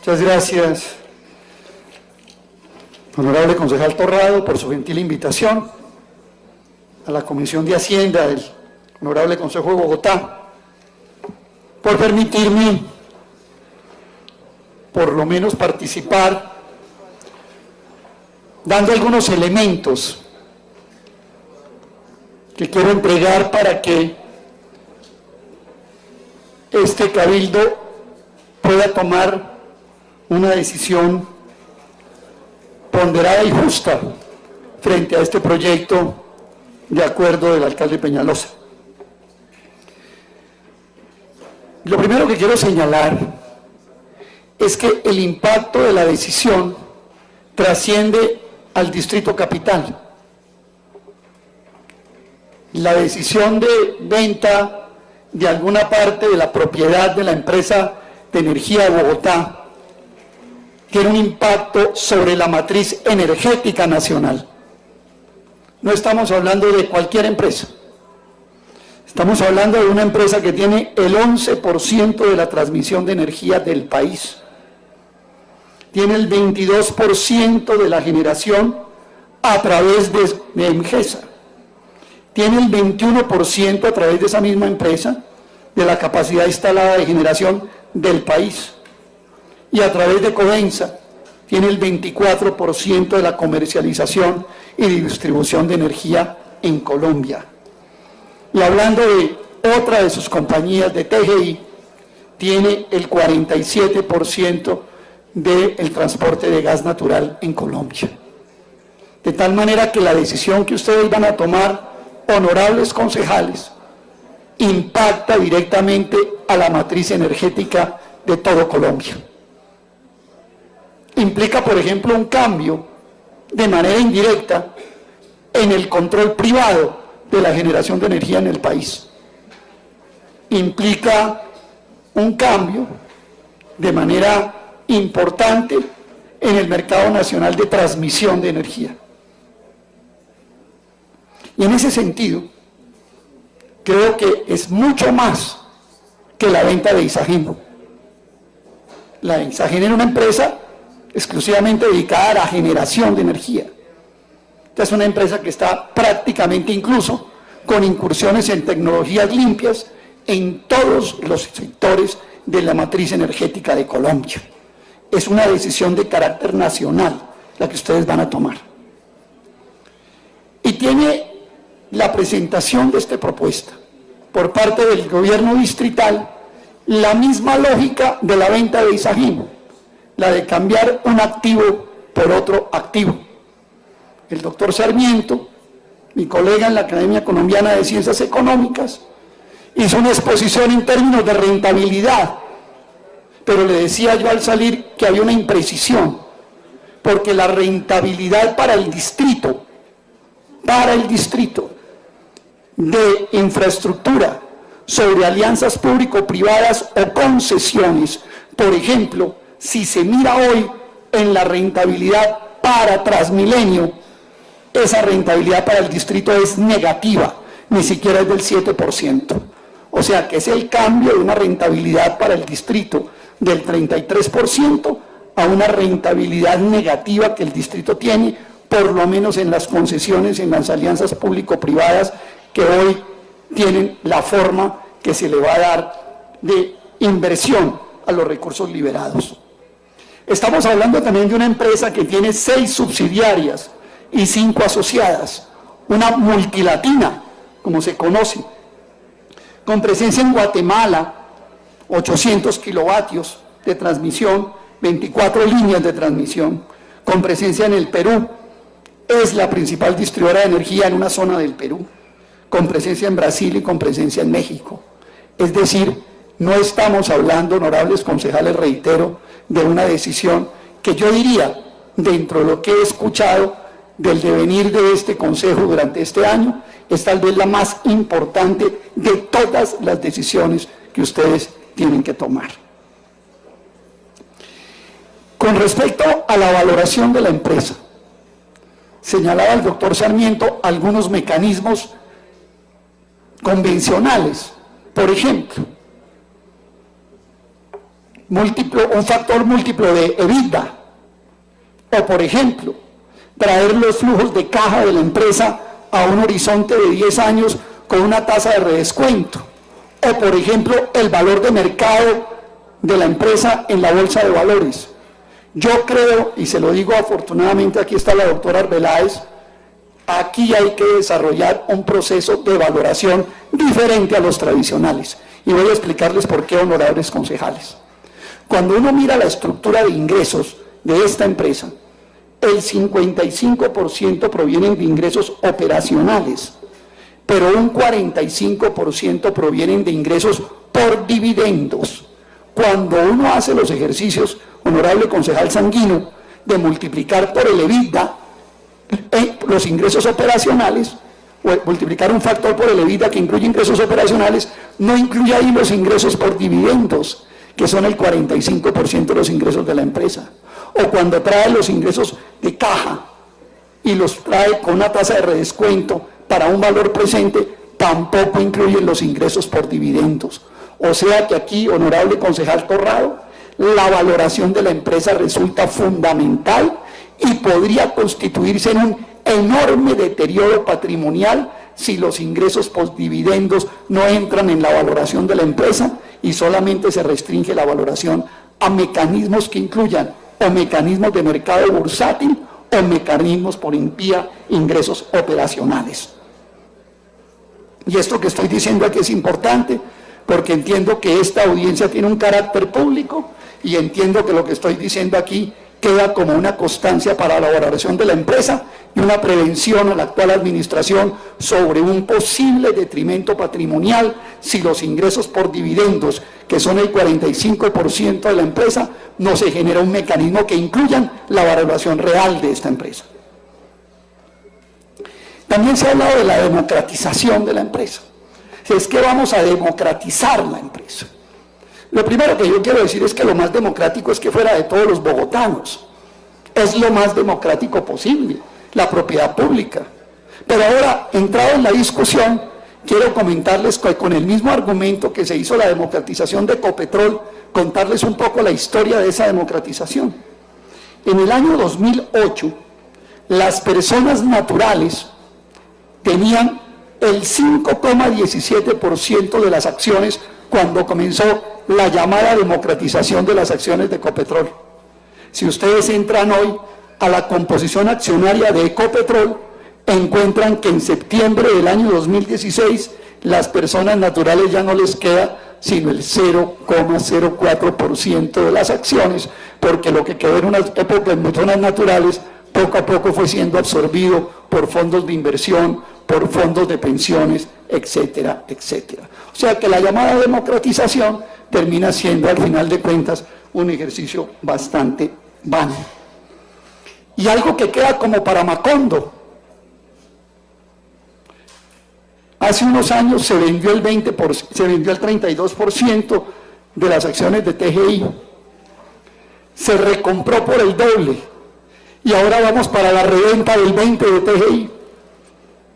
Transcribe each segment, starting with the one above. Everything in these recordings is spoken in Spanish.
Muchas gracias, honorable concejal Torrado, por su gentil invitación, a la Comisión de Hacienda del honorable Consejo de Bogotá, por permitirme, por lo menos, participar, dando algunos elementos que quiero entregar para que este cabildo pueda tomar una decisión ponderada y justa frente a este proyecto de acuerdo del alcalde Peñalosa. Lo primero que quiero señalar es que el impacto de la decisión trasciende al Distrito Capital. La decisión de venta de alguna parte de la propiedad de la empresa de energía de Bogotá tiene un impacto sobre la matriz energética nacional. No estamos hablando de cualquier empresa. Estamos hablando de una empresa que tiene el 11% de la transmisión de energía del país. Tiene el 22% de la generación a través de Emgesa. Tiene el 21% a través de esa misma empresa de la capacidad instalada de generación del país. Y a través de Codensa tiene el 24% de la comercialización y distribución de energía en Colombia. Y hablando de otra de sus compañías, de TGI, tiene el 47% del transporte de gas natural en Colombia. De tal manera que la decisión que ustedes van a tomar, honorables concejales, impacta directamente a la matriz energética de todo Colombia. Implica, por ejemplo, un cambio de manera indirecta en el control privado de la generación de energía en el país. Implica un cambio de manera importante en el mercado nacional de transmisión de energía. Y en ese sentido, creo que es mucho más que la venta de Isagen. La Isagen era una empresa exclusivamente dedicada a la generación de energía. Esta es una empresa que está prácticamente incluso con incursiones en tecnologías limpias en todos los sectores de la matriz energética de Colombia. Es una decisión de carácter nacional la que ustedes van a tomar. Y tiene la presentación de esta propuesta por parte del gobierno distrital la misma lógica de la venta de Isagen, la de cambiar un activo por otro activo. El doctor Sarmiento, mi colega en la Academia Colombiana de Ciencias Económicas, hizo una exposición en términos de rentabilidad, pero le decía yo al salir que había una imprecisión, porque la rentabilidad para el distrito de infraestructura sobre alianzas público-privadas o concesiones, por ejemplo, si se mira hoy en la rentabilidad para Transmilenio, esa rentabilidad para el distrito es negativa, ni siquiera es del 7%. O sea que es el cambio de una rentabilidad para el distrito del 33% a una rentabilidad negativa que el distrito tiene, por lo menos en las concesiones, en las alianzas público-privadas que hoy tienen la forma que se le va a dar de inversión a los recursos liberados. Estamos hablando también de una empresa que tiene 6 subsidiarias y 5 asociadas, una multilatina, como se conoce, con presencia en Guatemala, 800 kilovatios de transmisión, 24 líneas de transmisión, con presencia en el Perú, es la principal distribuidora de energía en una zona del Perú, con presencia en Brasil y con presencia en México. Es decir, no estamos hablando, honorables concejales, reitero, de una decisión que yo diría, dentro de lo que he escuchado del devenir de este consejo durante este año, es tal vez la más importante de todas las decisiones que ustedes tienen que tomar. Con respecto a la valoración de la empresa, señalaba el doctor Sarmiento algunos mecanismos convencionales. Por ejemplo, un factor múltiplo de EBITDA, o por ejemplo, traer los flujos de caja de la empresa a un horizonte de 10 años con una tasa de redescuento, o por ejemplo, el valor de mercado de la empresa en la bolsa de valores. Yo creo, y se lo digo afortunadamente, aquí está la doctora Arbeláez, aquí hay que desarrollar un proceso de valoración diferente a los tradicionales. Y voy a explicarles por qué, honorables concejales. Cuando uno mira la estructura de ingresos de esta empresa, el 55% provienen de ingresos operacionales, pero un 45% provienen de ingresos por dividendos. Cuando uno hace los ejercicios, honorable concejal Sanguino, de multiplicar por el EBITDA los ingresos operacionales, o multiplicar un factor por el EBITDA que incluye ingresos operacionales, no incluye ahí los ingresos por dividendos, que son el 45% de los ingresos de la empresa. O cuando trae los ingresos de caja y los trae con una tasa de redescuento para un valor presente, tampoco incluyen los ingresos por dividendos. O sea que aquí, honorable concejal Corrado, la valoración de la empresa resulta fundamental y podría constituirse en un enorme deterioro patrimonial si los ingresos postdividendos no entran en la valoración de la empresa y solamente se restringe la valoración a mecanismos que incluyan o mecanismos de mercado bursátil o mecanismos por vía ingresos operacionales. Y esto que estoy diciendo aquí es importante porque entiendo que esta audiencia tiene un carácter público y entiendo que lo que estoy diciendo aquí queda como una constancia para la valoración de la empresa y una prevención a la actual administración sobre un posible detrimento patrimonial si los ingresos por dividendos, que son el 45% de la empresa, no se genera un mecanismo que incluyan la valoración real de esta empresa. También se ha hablado de la democratización de la empresa. Es que vamos a democratizar la empresa. Lo primero que yo quiero decir es que lo más democrático es que fuera de todos los bogotanos. Es lo más democrático posible, la propiedad pública. Pero ahora, entrado en la discusión, quiero comentarles que con el mismo argumento que se hizo la democratización de Ecopetrol, contarles un poco la historia de esa democratización. En el año 2008, las personas naturales tenían el 5,17% de las acciones cuando comenzó la llamada democratización de las acciones de Ecopetrol. Si ustedes entran hoy a la composición accionaria de Ecopetrol, encuentran que en septiembre del año 2016 las personas naturales ya no les queda sino el 0,04% de las acciones, porque lo que quedó en una época en personas naturales poco a poco fue siendo absorbido por fondos de inversión, por fondos de pensiones, etcétera, etcétera. O sea que la llamada democratización termina siendo al final de cuentas un ejercicio bastante vano. Y algo que queda como para Macondo. Hace unos años se vendió el 32% de las acciones de TGI. Se recompró por el doble. Y ahora vamos para la reventa del 20% de TGI.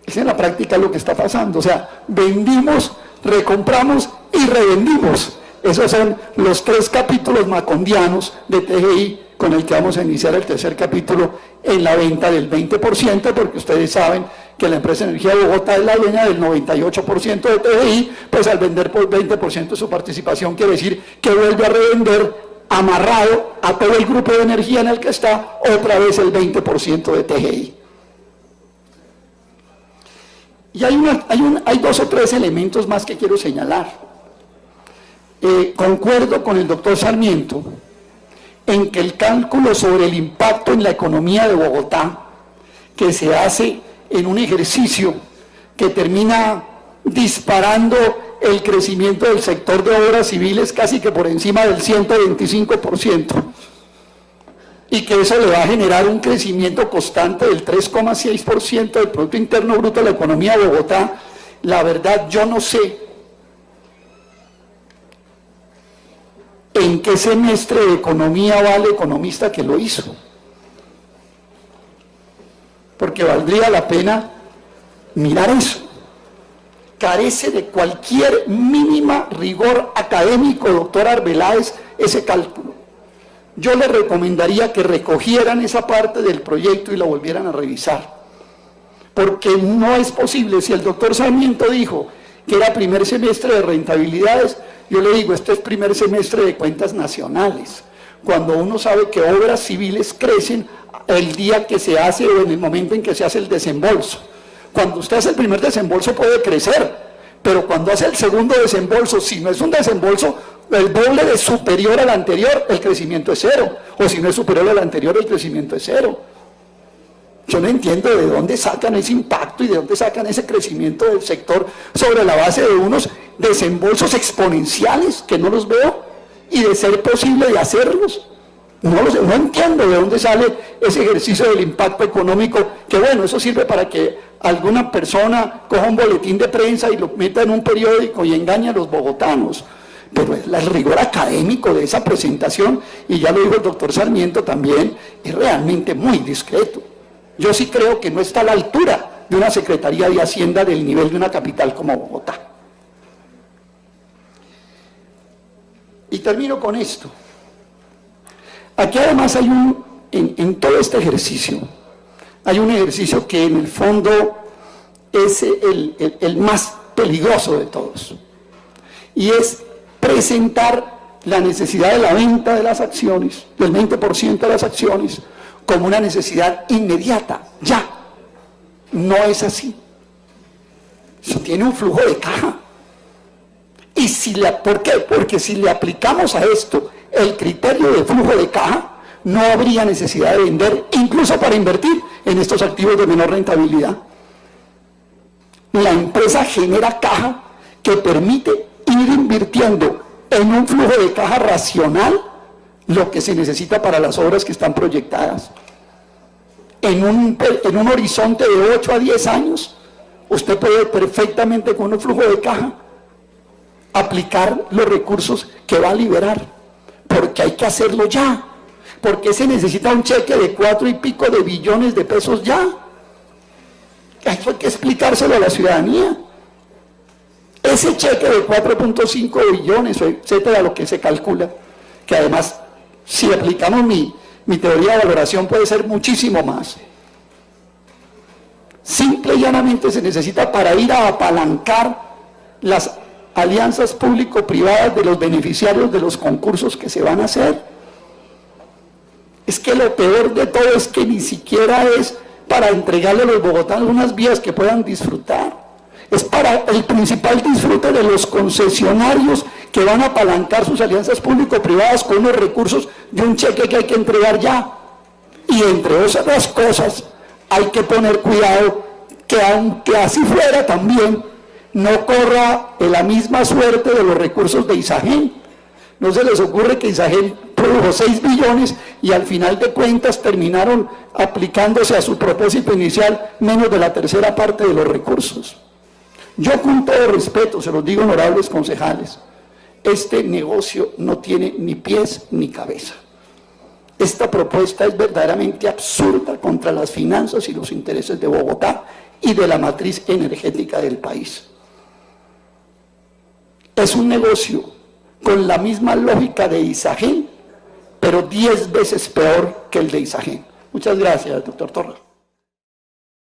Es en la práctica lo que está pasando. O sea, vendimos, recompramos y revendimos. Esos son los 3 capítulos macondianos de TGI con el que vamos a iniciar el tercer capítulo en la venta del 20%, porque ustedes saben que la empresa Energía de Bogotá es la dueña del 98% de TGI, pues al vender por 20% de su participación quiere decir que vuelve a revender amarrado a todo el grupo de energía en el que está otra vez el 20% de TGI. Y hay 2 o 3 elementos más que quiero señalar. Concuerdo con el doctor Sarmiento en que el cálculo sobre el impacto en la economía de Bogotá, que se hace en un ejercicio que termina disparando el crecimiento del sector de obras civiles casi que por encima del 125%, y que eso le va a generar un crecimiento constante del 3,6% del Producto Interno Bruto de la economía de Bogotá. La verdad, yo no sé en qué semestre de economía va el economista que lo hizo, porque valdría la pena mirar eso. Carece de cualquier mínima rigor académico, doctor Arbeláez, ese cálculo. Yo les recomendaría que recogieran esa parte del proyecto y la volvieran a revisar, porque no es posible. Si el doctor Sarmiento dijo que era primer semestre de rentabilidades, yo le digo, este es primer semestre de cuentas nacionales, cuando uno sabe que obras civiles crecen el día que se hace o en el momento en que se hace el desembolso. Cuando usted hace el primer desembolso puede crecer, pero cuando hace el segundo desembolso, si no es un desembolso el doble de superior al anterior, el crecimiento es cero, o si no es superior al anterior, el crecimiento es cero. Yo no entiendo de dónde sacan ese impacto y de dónde sacan ese crecimiento del sector sobre la base de unos desembolsos exponenciales que no los veo, y de ser posible de hacerlos. No entiendo de dónde sale ese ejercicio del impacto económico, que bueno, eso sirve para que alguna persona coja un boletín de prensa y lo meta en un periódico y engañe a los bogotanos. Pero el rigor académico de esa presentación, y ya lo dijo el doctor Sarmiento también, es realmente muy discreto. Yo sí creo que no está a la altura de una Secretaría de Hacienda del nivel de una capital como Bogotá. Y termino con esto. Aquí además hay en todo este ejercicio, hay un ejercicio que en el fondo es el más peligroso de todos, y es presentar la necesidad de la venta de las acciones, del 20% de las acciones, como una necesidad inmediata, ya. No es así. Eso tiene un flujo de caja. Y ¿por qué? Porque si le aplicamos a esto el criterio de flujo de caja, no habría necesidad de vender, incluso para invertir en estos activos de menor rentabilidad. La empresa genera caja que permite ir invirtiendo en un flujo de caja racional lo que se necesita para las obras que están proyectadas. En un horizonte de 8 a 10 años, usted puede perfectamente con un flujo de caja aplicar los recursos que va a liberar, porque hay que hacerlo ya, porque se necesita un cheque de 4 y pico de billones de pesos ya. Eso hay que explicárselo a la ciudadanía. Ese cheque de 4.5 billones, etcétera, lo que se calcula, que además, si aplicamos mi teoría de valoración, puede ser muchísimo más. Simple y llanamente se necesita para ir a apalancar las alianzas público-privadas de los beneficiarios de los concursos que se van a hacer. Es que lo peor de todo es que ni siquiera es para entregarle a los bogotanos unas vías que puedan disfrutar. Es para el principal disfrute de los concesionarios que van a apalancar sus alianzas público-privadas con unos recursos de un cheque que hay que entregar ya. Y entre otras cosas, hay que poner cuidado que aunque así fuera también, no corra la misma suerte de los recursos de Isagen. No se les ocurre que Isagen produjo 6 billones y al final de cuentas terminaron aplicándose a su propósito inicial menos de la tercera parte de los recursos. Yo, con todo respeto, se los digo, honorables concejales, este negocio no tiene ni pies ni cabeza. Esta propuesta es verdaderamente absurda contra las finanzas y los intereses de Bogotá y de la matriz energética del país. Es un negocio con la misma lógica de Isagen, pero 10 veces peor que el de Isagen. Muchas gracias, doctor Torra.